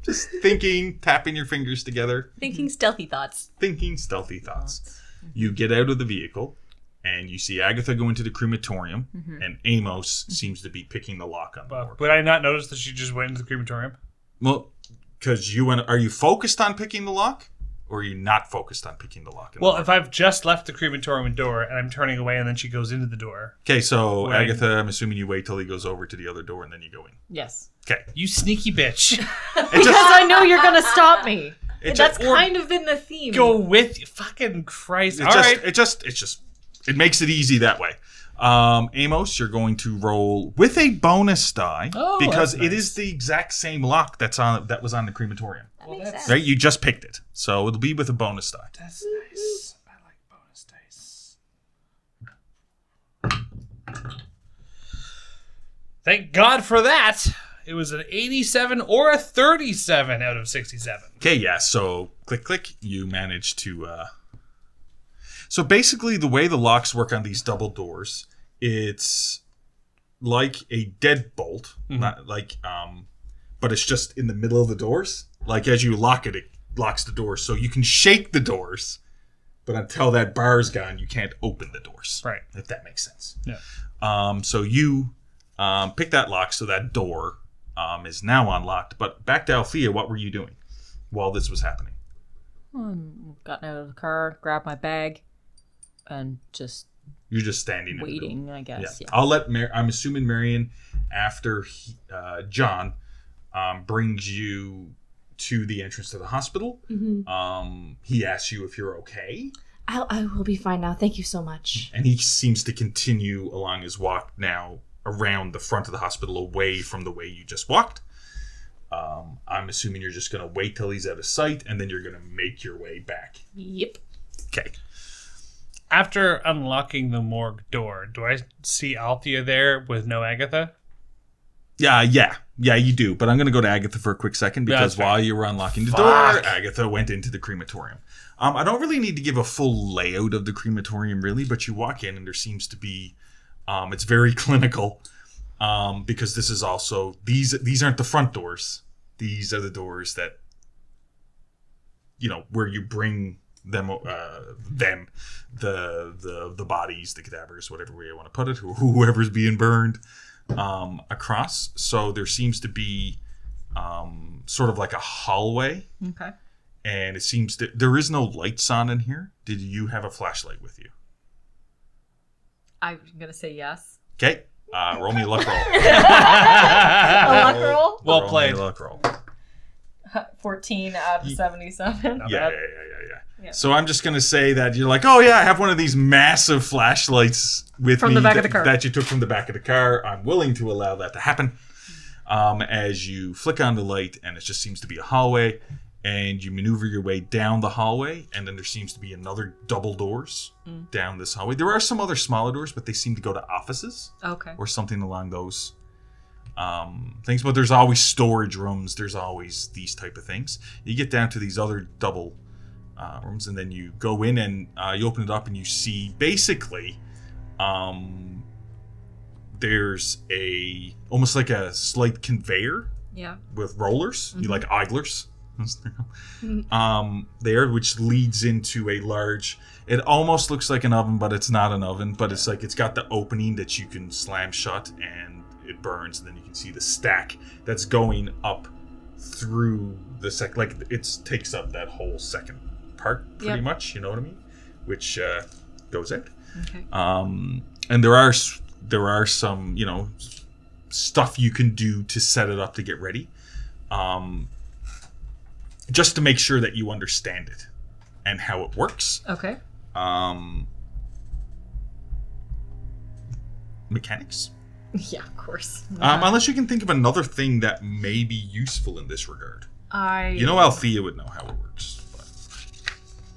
Just thinking, tapping your fingers together. Thinking stealthy thoughts. You get out of the vehicle, and you see Agatha go into the crematorium, and Amos seems to be picking the lock on the door. Would I not notice that she just went into the crematorium? Well, because are you focused on picking the lock? Or are you not focused on picking the lock? Well, if I've just left the crematorium door and I'm turning away and then she goes into the door. Okay, so Agatha, I'm assuming you wait till he goes over to the other door and then you go in. Yes. Okay. You sneaky bitch. Because I know you're going to stop me. That's just- kind of been the theme. Go with you. Fucking Christ. All right. It makes it easy that way. Amos, you're going to roll with a bonus die because that's nice. it is the exact same lock that was on the crematorium. That makes sense. Right? You just picked it. So it'll be with a bonus die. That's nice. I like bonus dice. Thank God for that. It was an 87 or a 37 out of 67. Okay, yeah. So click. You managed to. So basically, the way the locks work on these double doors, it's like a deadbolt, not like but it's just in the middle of the doors. Like as you lock it, it locks the doors. So you can shake the doors, but until that bar's gone, you can't open the doors. Right. If that makes sense. Yeah. So you Pick that lock, so that door is now unlocked. But back to Althea, what were you doing while this was happening? Got out of the car, grabbed my bag, and just You're just standing waiting, I guess. Yeah. I'll let I'm assuming Marion, after John brings you to the entrance to the hospital, he asks you if you're okay. I will be fine now. Thank you so much. And he seems to continue along his walk now around the front of the hospital, away from the way you just walked. I'm assuming you're just going to wait till he's out of sight, and then you're going to make your way back. Yep. Okay. After unlocking the morgue door, do I see Althea there with no Agatha? Yeah, you do. But I'm going to go to Agatha for a quick second, because while you were unlocking the door, Agatha went into the crematorium. I don't really need to give a full layout of the crematorium, really, but you walk in and there seems to be, it's very clinical, because this is also, these aren't the front doors. These are the doors that, where you bring them, the bodies, the cadavers, whatever way you want to put it, whoever's being burned, across. So there seems to be sort of like a hallway. Okay. And it seems that there is no lights on in here. Did you have a flashlight with you? I'm going to say yes. Okay. Roll me a luck roll. A luck roll? Well played. Roll me a luck roll. 14 out of 77. Yeah. So I'm just going to say that you're like, oh yeah, I have one of these massive flashlights with from me the back of the car. that you took from the back of the car. I'm willing to allow that to happen. As you flick on the light, and it just seems to be a hallway, and you maneuver your way down the hallway, and then there seems to be another double doors down this hallway. There are some other smaller doors, but they seem to go to offices. Okay. Or something along those things. But there's always storage rooms. There's always these type of things. You get down to these other double rooms, and then you go in and you open it up, and you see basically there's almost like a slight conveyor with rollers. You like idlers. There, which leads into a large, it almost looks like an oven, but it's not an oven, but it's like it's got the opening that you can slam shut and it burns, and then you can see the stack that's going up through the like it takes up that whole second part pretty much, you know what I mean, which goes out. Okay. And there are some stuff you can do to set it up to get ready, just to make sure that you understand it and how it works. Okay. Mechanics. Yeah, of course. Unless you can think of another thing that may be useful in this regard. Althea would know how it works. But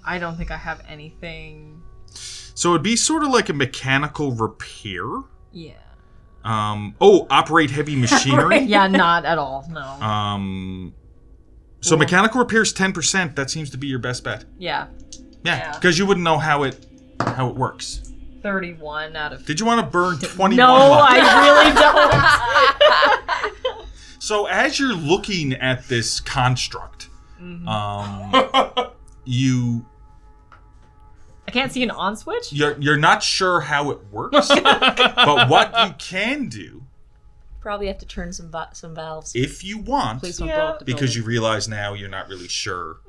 I don't think I have anything. So it'd be sort of like a mechanical repair. Yeah. Operate heavy machinery. Yeah, not at all. No. So mechanical repairs 10%. That seems to be your best bet. Yeah. Yeah, because you wouldn't know how it works. 31 out of. Did you want to burn 21? No, I really don't. So as you're looking at this construct, you. I can't see an on switch. You're not sure how it works, but what you can do. Probably have to turn some valves. If you want, Please don't blow up the because building. you realize now you're not really sure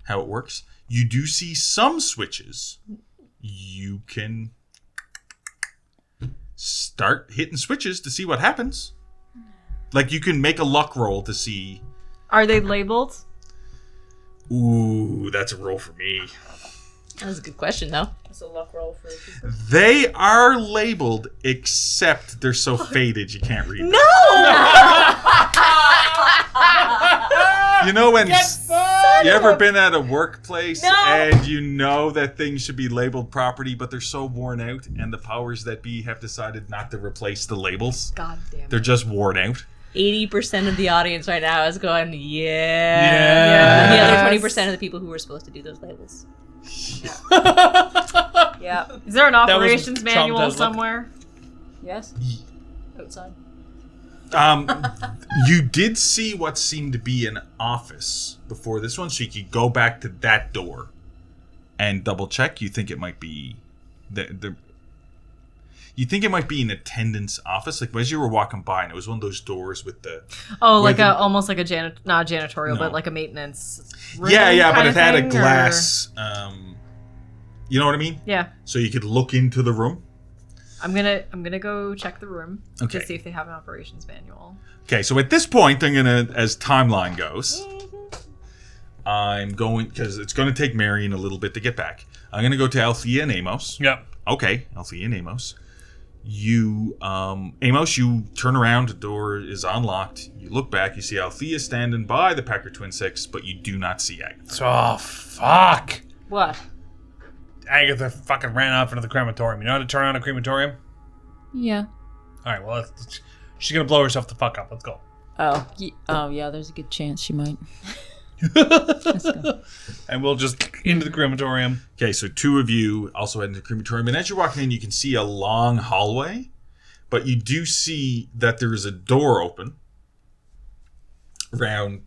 how it works. You do see some switches. You can start hitting switches to see what happens. Like you can make a luck roll to see. Are they labeled? Ooh, that's a roll for me. That was a good question, though. It's a luck roll for people. They are labeled, except they're so faded you can't read them. You know when you ever been at a workplace and you know that things should be labeled properly, but they're so worn out, and the powers that be have decided not to replace the labels? God damn it. They're just worn out. 80% of the audience right now is going, yeah. Yes. And the other 20% of the people who were supposed to do those labels. Yeah. Is there an was operations Trump manual does look- somewhere? Yes. Outside. You did see what seemed to be an office before this one, so you could go back to that door and double check. You think it might be You think it might be an attendant's office, like as you were walking by, and it was one of those doors with the almost like a not janitorial, No. but like a maintenance room. yeah, but kind it of had a thing, glass. You know what I mean? Yeah, So you could look into the room. I'm gonna go check the room Okay. to see if they have an operations manual. Okay, so at this point, I'm gonna, as timeline goes, I'm going because it's going to take Marion a little bit to get back. I'm gonna go to Althea and Amos. Yep. Okay, Althea and Amos. You, Amos, you turn around, the door is unlocked. You look back, you see Althea standing by the Packer Twin 6, but you do not see Agatha. Oh, fuck. What? Agatha fucking ran off into the crematorium. You know how to turn on a crematorium? Yeah. All right, well, she's going to blow herself the fuck up. Let's go. Oh. Yeah, there's a good chance she might. Let's go. And we'll just into the crematorium. Okay, so two of you also head into the crematorium, and as you're walking in, you can see a long hallway, but you do see that there is a door open. Around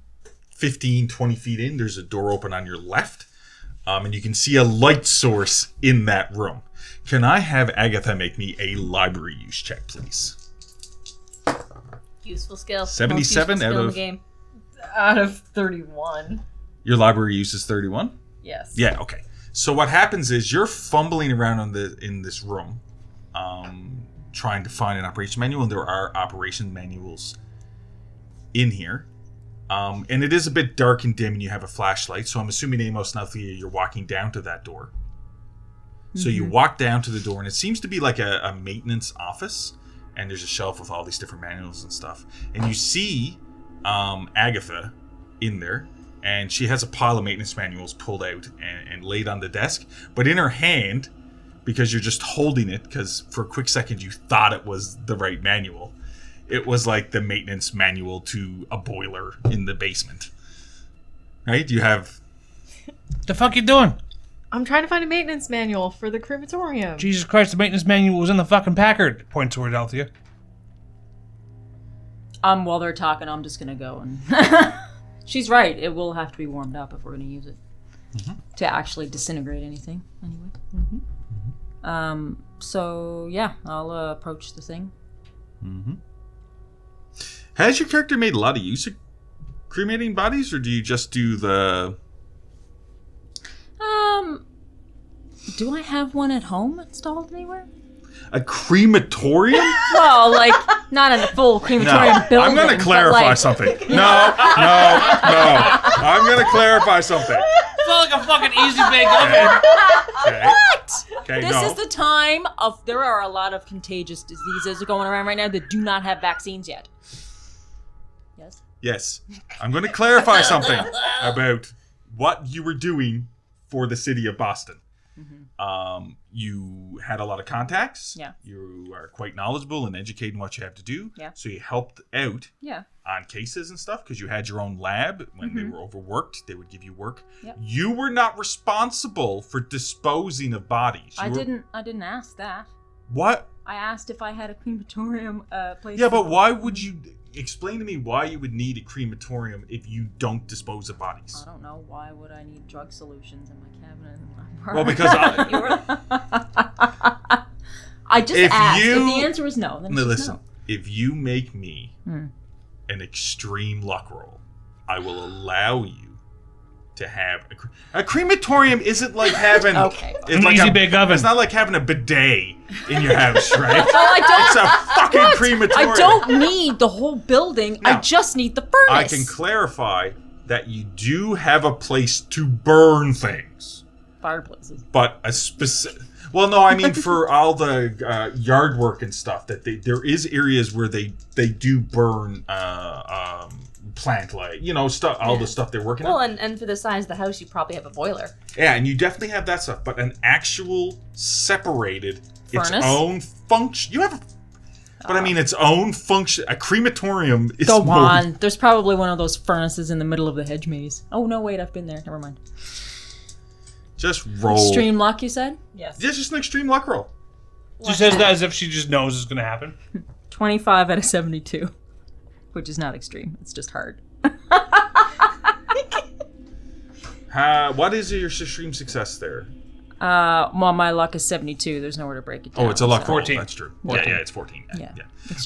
15, 20 feet in, there's a door open on your left. And you can see a light source in that room. Can I have Agatha make me a library use check, please? Useful skill. 77 Most useful out skill in of... the game. Out of 31. Your library use is 31? Yes. Yeah, okay. So what happens is you're fumbling around in this room, trying to find an operation manual, and there are operation manuals in here. And it is a bit dark and dim, and you have a flashlight. So I'm assuming, Amos and Althea, you're walking down to that door. So you walk down to the door, and it seems to be like a maintenance office. And there's a shelf with all these different manuals and stuff. And you see Agatha in there, and she has a pile of maintenance manuals pulled out and laid on the desk. But in her hand, because you're just holding it, because for a quick second you thought it was the right manual, it was like the maintenance manual to a boiler in the basement. Right? You have... The fuck you doing? I'm trying to find a maintenance manual for the crematorium. Jesus Christ, the maintenance manual was in the fucking Packard. Point toward Althea. While they're talking, I'm just gonna go and... She's right. It will have to be warmed up if we're gonna use it. To actually disintegrate anything, anyway. So, yeah, I'll approach the thing. Has your character made a lot of use of cremating bodies, or do you just do the... Do I have one at home installed anywhere? A crematorium? Well, like, not in a full crematorium building. I'm going to clarify something. No. I'm going to clarify something. It's not like a fucking easy bake oven. Okay. What? Okay, This is the time of... There are a lot of contagious diseases going around right now that do not have vaccines yet. Yes? Yes. I'm going to clarify something about what you were doing for the city of Boston. You had a lot of contacts. Yeah. You are quite knowledgeable and educated in what you have to do. Yeah. So you helped out Yeah. on cases and stuff because you had your own lab. When they were overworked, they would give you work. Yep. You were not responsible for disposing of bodies. I didn't ask that. What? I asked if I had a crematorium place. Yeah, but why would you... Explain to me why you would need a crematorium if you don't dispose of bodies. I don't know. Why would I need drug solutions in my cabinet? Well, because I just If asked. you- If the answer is no, then Now it's just listen, if you make me an extreme luck roll, I will allow you to have a crematorium. Isn't like having Okay. It's An like easy a, big oven. It's not like having a bidet in your house, right? No, I don't. It's a fucking What? crematorium. I don't need the whole building. No. I just need the furnace. I can clarify that you do have a place to burn things. Fireplaces. But a specific... Well, no, I mean for all the yard work and stuff, that there is areas where they do burn plant, like, you know, stuff, all the stuff they're working Well, on. and for the size of the house, you probably have a boiler. Yeah, and you definitely have that stuff, but an actual separated, its Furnace? own function. You have a... But I mean, its own function. A crematorium is Go more... on. There's probably one of those furnaces in the middle of the hedge maze. Oh, no, wait, I've been there. Never mind. Just roll. Extreme luck, you said? Yes. Yeah, just an extreme luck roll. She says that as if she just knows it's going to happen. 25 out of 72. Which is not extreme. It's just hard. What is your extreme success there? Well, my luck is 72. There's nowhere to break it down. Oh, it's a luck roll. 14. That's true. 14. Yeah, it's 14. Yeah.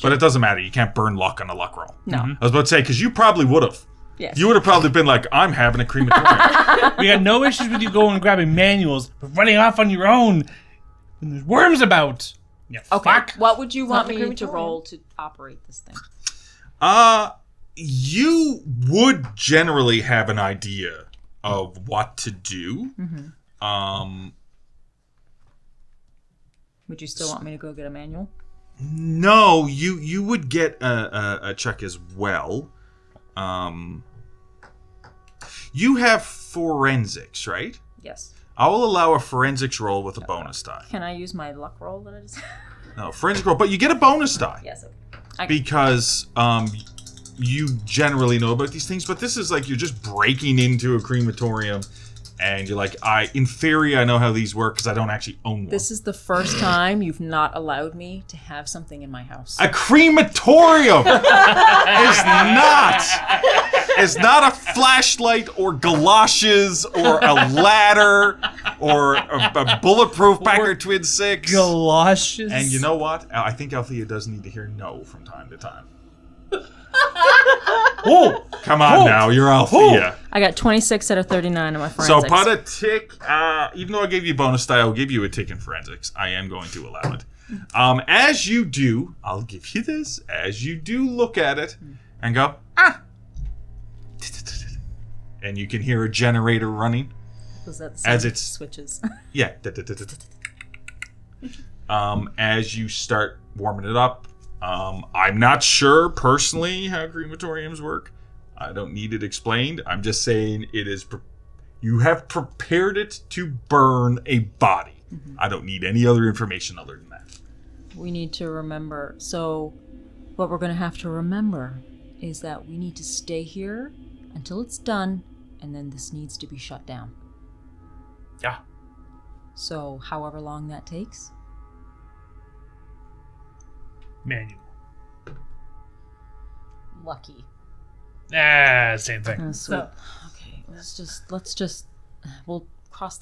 But it doesn't matter. You can't burn luck on a luck roll. No. I was about to say, because you probably would have. Yes. You would have probably been like, I'm having a crematorium. We got no issues with you going and grabbing manuals, but running off on your own when there's worms about. Yeah, Okay. fuck. What would you want not the me to crematorium. roll to operate this thing? You would generally have an idea of what to do. Would you still want me to go get a manual? No, you would get a check as well. You have forensics, right? Yes. I will allow a forensics roll with a bonus die. Can I use my luck roll that I just... No, forensic roll, but you get a bonus die. Yes. Okay. Because you generally know about these things, but this is like you're just breaking into a crematorium, and you're like, in theory, I know how these work because I don't actually own one. This is the first time you've not allowed me to have something in my house. A crematorium is not a flashlight or galoshes or a ladder or a bulletproof Packard Twin 6. Galoshes. And you know what? I think Althea does need to hear no from time to time. Whoa! Come on now, you're Althea. I got 26 out of 39 on my So forensics. put a tick, even though I gave you bonus die, I'll give you a tick in forensics. I am going to allow it. As you do, I'll give you this, as you do look at it and go, and you can hear a generator running. Was that the as sound it's- switches? Yeah. As you start warming it up, I'm not sure personally how crematoriums work. I don't need it explained. I'm just saying it is. You have prepared it to burn a body. I don't need any other information other than that. We need to remember. So, what we're going to have to remember is that we need to stay here until it's done, and then this needs to be shut down. Yeah. So, however long that takes. Manual. Lucky. Same thing. Sweet. Okay, we'll cross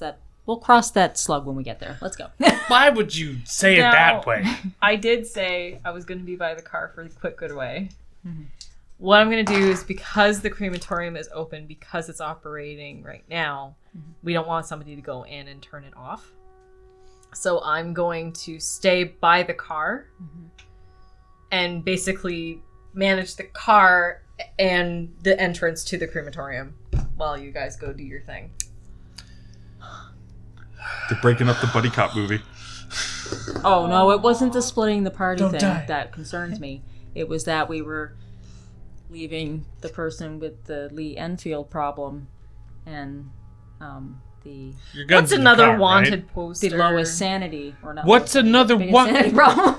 that slug when we get there. Let's go. Why would you say it that way? I did say I was going to be by the car for the quick getaway. What I'm going to do is, because the crematorium is open, because it's operating right now, we don't want somebody to go in and turn it off. So I'm going to stay by the car and basically manage the car and the entrance to the crematorium while you guys go do your thing. They're breaking up the buddy cop movie. Oh, no, it wasn't the splitting the party Don't thing die. that concerns me. It was that we were leaving the person with the Lee Enfield problem and the Your gun's What's in the another car, wanted poster? the lowest sanity. Or not What's lowest another biggest one? sanity problem.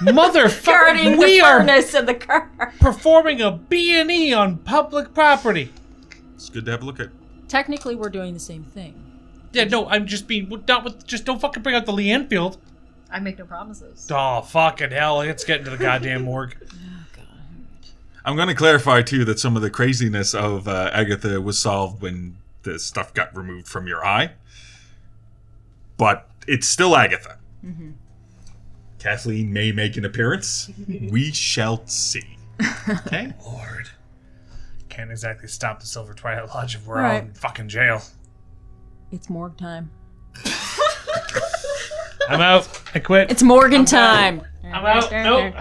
Motherfucker, Guarding we the are furnace in the car. performing a B&E on public property. It's good to have a look at. Technically, we're doing the same thing. Yeah, no, I'm just being just don't fucking bring out the Lee Enfield. I make no promises. Oh, fucking hell, let's get into the goddamn morgue. I'm going to clarify, too, that some of the craziness of Agatha was solved when the stuff got removed from your eye. But it's still Agatha. Kathleen may make an appearance. We shall see. Okay? Lord. Can't exactly stop the Silver Twilight Lodge if we're all Right. in fucking jail. It's morgue time. I'm out. I quit. It's Morgan time. I'm out. Nope.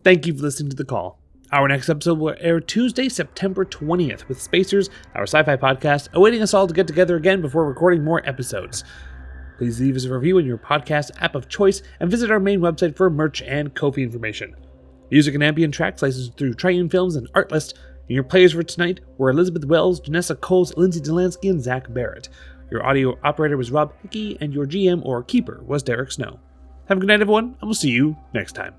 Thank you for listening to The Call. Our next episode will air Tuesday, September 20th, with Spacers, our sci-fi podcast, awaiting us all to get together again before recording more episodes. Please leave us a review in your podcast app of choice and visit our main website for merch and Ko-fi information. Music and ambient tracks licensed through Triune Films and Artlist, and your players for tonight were Elizabeth Wells, Janessa Coles, Lindsay Delansky, and Zach Barrett. Your audio operator was Rob Hickey, and your GM or keeper was Derek Snow. Have a good night, everyone, and we'll see you next time.